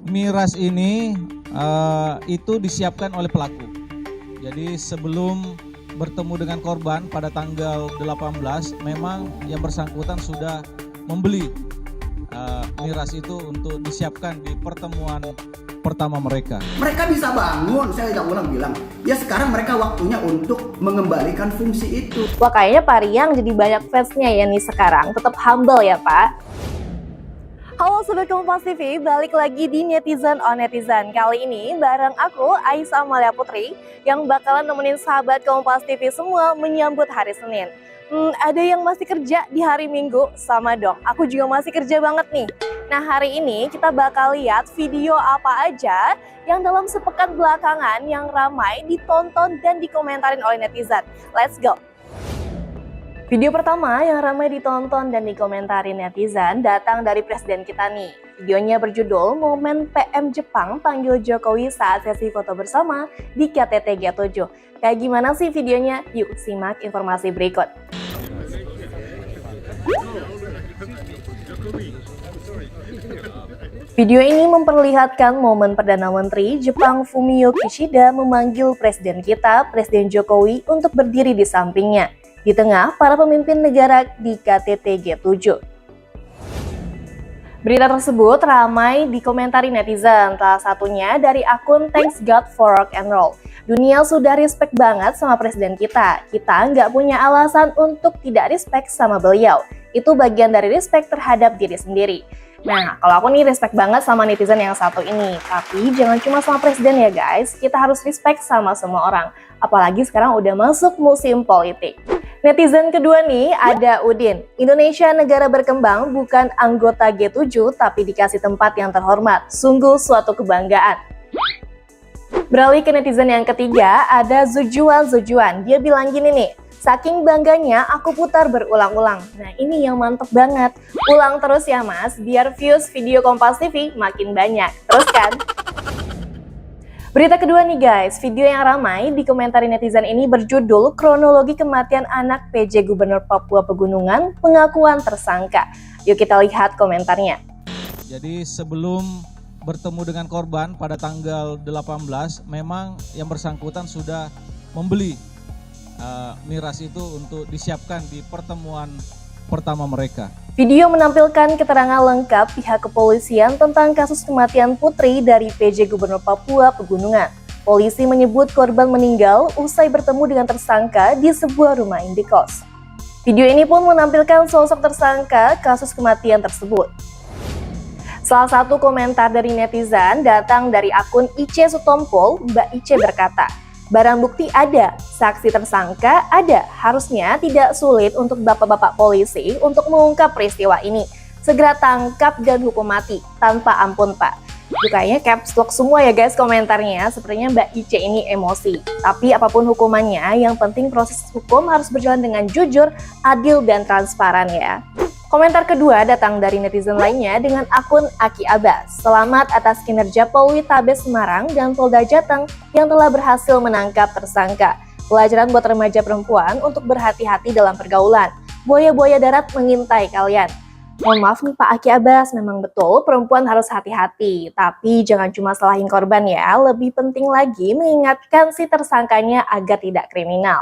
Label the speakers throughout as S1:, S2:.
S1: Miras ini itu disiapkan oleh pelaku. Jadi sebelum bertemu dengan korban pada tanggal 18, memang yang bersangkutan sudah membeli miras itu untuk disiapkan di pertemuan pertama mereka.
S2: Mereka bisa bangun, saya ulang bilang. Ya sekarang mereka waktunya untuk mengembalikan fungsi itu.
S3: Wah, kayaknya Pak Riang jadi banyak fansnya ya nih sekarang. Tetap humble ya Pak. Halo Sobat Kompas TV, balik lagi di Netizen on Netizen. Kali ini bareng aku, Aisyah Amalia Putri, yang bakalan nemenin sahabat Kompas TV semua menyambut hari Senin. Ada yang masih kerja di hari Minggu? Sama dong, aku juga masih kerja banget nih. Nah, hari ini kita bakal lihat video apa aja yang dalam sepekan belakangan yang ramai ditonton dan dikomentarin oleh netizen. Let's go! Video pertama yang ramai ditonton dan dikomentari netizen datang dari presiden kita nih. Videonya berjudul Momen PM Jepang panggil Jokowi saat sesi foto bersama di KTT G7. Kayak gimana sih videonya? Yuk simak informasi berikut. Video ini memperlihatkan momen Perdana Menteri Jepang Fumio Kishida memanggil presiden kita, Presiden Jokowi, untuk berdiri di sampingnya di tengah para pemimpin negara di KTT G7. Berita tersebut ramai dikomentari netizen, salah satunya dari akun Thanks God for Rock and Roll. Dunia sudah respect banget sama presiden kita nggak punya alasan untuk tidak respect sama beliau. Itu bagian dari respect terhadap diri sendiri. Nah, kalau aku nih respect banget sama netizen yang satu ini, tapi jangan cuma sama presiden ya guys, kita harus respect sama semua orang. Apalagi sekarang udah masuk musim politik. Netizen kedua nih ada Udin. Indonesia negara berkembang bukan anggota G7 tapi dikasih tempat yang terhormat. Sungguh suatu kebanggaan. Beralih ke netizen yang ketiga ada Zujuan. Dia bilang gini nih, saking bangganya aku putar berulang-ulang. Nah ini yang mantep banget. Ulang terus ya mas, biar views video Kompas TV makin banyak. Terus kan? Berita kedua nih guys, video yang ramai di komentar netizen ini berjudul Kronologi Kematian Anak PJ Gubernur Papua Pegunungan, Pengakuan Tersangka. Yuk kita lihat komentarnya.
S1: Jadi sebelum bertemu dengan korban pada tanggal 18, memang yang bersangkutan sudah membeli miras itu untuk disiapkan di pertemuan pertama mereka.
S3: Video menampilkan keterangan lengkap pihak kepolisian tentang kasus kematian putri dari PJ Gubernur Papua Pegunungan. Polisi menyebut korban meninggal usai bertemu dengan tersangka di sebuah rumah indekos. Video ini pun menampilkan sosok tersangka kasus kematian tersebut. Salah satu komentar dari netizen datang dari akun Ice Sutompol. Mbak Ice berkata, barang bukti ada, saksi tersangka ada. Harusnya tidak sulit untuk bapak-bapak polisi untuk mengungkap peristiwa ini. Segera tangkap dan hukum mati, tanpa ampun pak. Kayaknya caps lock semua ya guys komentarnya, sepertinya Mbak Ice ini emosi. Tapi apapun hukumannya, yang penting proses hukum harus berjalan dengan jujur, adil, dan transparan ya. Komentar kedua datang dari netizen lainnya dengan akun Aki Abbas. Selamat atas kinerja Polwitabes Semarang dan Polda Jateng yang telah berhasil menangkap tersangka. Pelajaran buat remaja perempuan untuk berhati-hati dalam pergaulan. Buaya-buaya darat mengintai kalian. Mohon maaf nih Pak Aki Abbas, memang betul perempuan harus hati-hati. Tapi jangan cuma salahin korban ya, lebih penting lagi mengingatkan si tersangkanya agar tidak kriminal.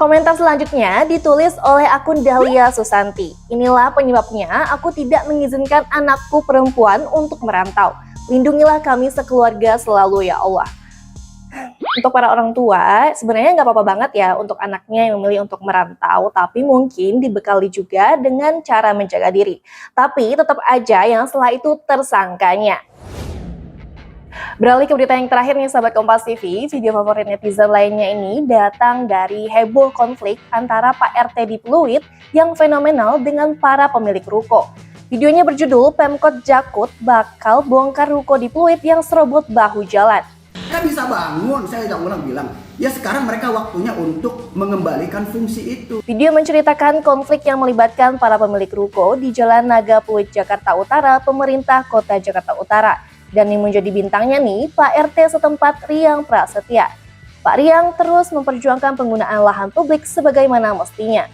S3: Komentar selanjutnya ditulis oleh akun Dahlia Susanti. Inilah penyebabnya aku tidak mengizinkan anakku perempuan untuk merantau. Lindungilah kami sekeluarga selalu ya Allah. Untuk para orang tua, sebenarnya nggak apa-apa banget ya untuk anaknya yang memilih untuk merantau, tapi mungkin dibekali juga dengan cara menjaga diri. Tapi tetap aja yang setelah itu tersangkanya. Beralih ke berita yang terakhir nih sahabat Kompas TV, video favorit netizen lainnya ini datang dari heboh konflik antara Pak RT di Pluit yang fenomenal dengan para pemilik ruko. Videonya berjudul Pemkot Jakut bakal bongkar ruko di Pluit yang serobot bahu jalan.
S2: Mereka bisa bangun, saya ulang bilang. Ya sekarang mereka waktunya untuk mengembalikan fungsi itu.
S3: Video menceritakan konflik yang melibatkan para pemilik ruko di Jalan Naga Pluit, Jakarta Utara, pemerintah Kota Jakarta Utara. Dan yang menjadi bintangnya nih, Pak RT setempat Riang Prasetya. Pak Riang terus memperjuangkan penggunaan lahan publik sebagaimana mestinya.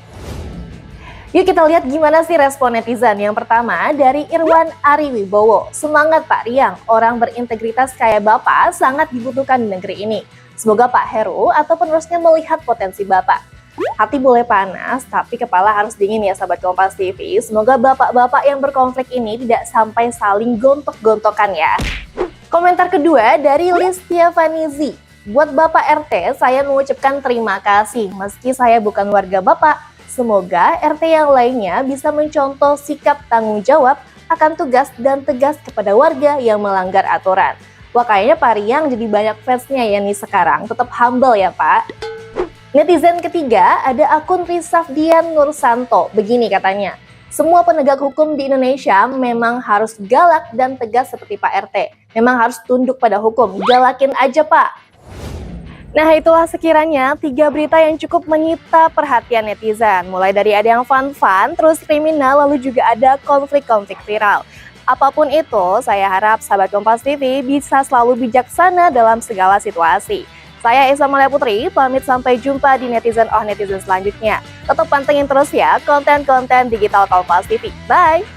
S3: Yuk kita lihat gimana sih respon netizen. Yang pertama dari Irwan Ariwibowo. Semangat Pak Riang, orang berintegritas kayak Bapak sangat dibutuhkan di negeri ini. Semoga Pak Heru atau penerusnya melihat potensi Bapak. Hati boleh panas, tapi kepala harus dingin ya sahabat Kompas TV. Semoga bapak-bapak yang berkonflik ini tidak sampai saling gontok-gontokan ya. Komentar kedua dari Listia Vanizi. Buat Bapak RT, saya mengucapkan terima kasih meski saya bukan warga Bapak. Semoga RT yang lainnya bisa mencontoh sikap tanggung jawab akan tugas dan tegas kepada warga yang melanggar aturan. Wah kayaknya Pak Riang jadi banyak fansnya ya nih sekarang, tetap humble ya Pak. Netizen ketiga ada akun Rizafdian Nursanto, begini katanya. Semua penegak hukum di Indonesia memang harus galak dan tegas seperti Pak RT. Memang harus tunduk pada hukum, galakin aja Pak. Nah itulah sekiranya 3 berita yang cukup menyita perhatian netizen. Mulai dari ada yang fun-fun, terus kriminal, lalu juga ada konflik-konflik viral. Apapun itu, saya harap sahabat Kompas TV bisa selalu bijaksana dalam segala situasi. Saya Esa Malia Putri, pamit sampai jumpa di netizen netizen selanjutnya. Tetap pantengin terus ya konten-konten digital Kompas TV. Bye!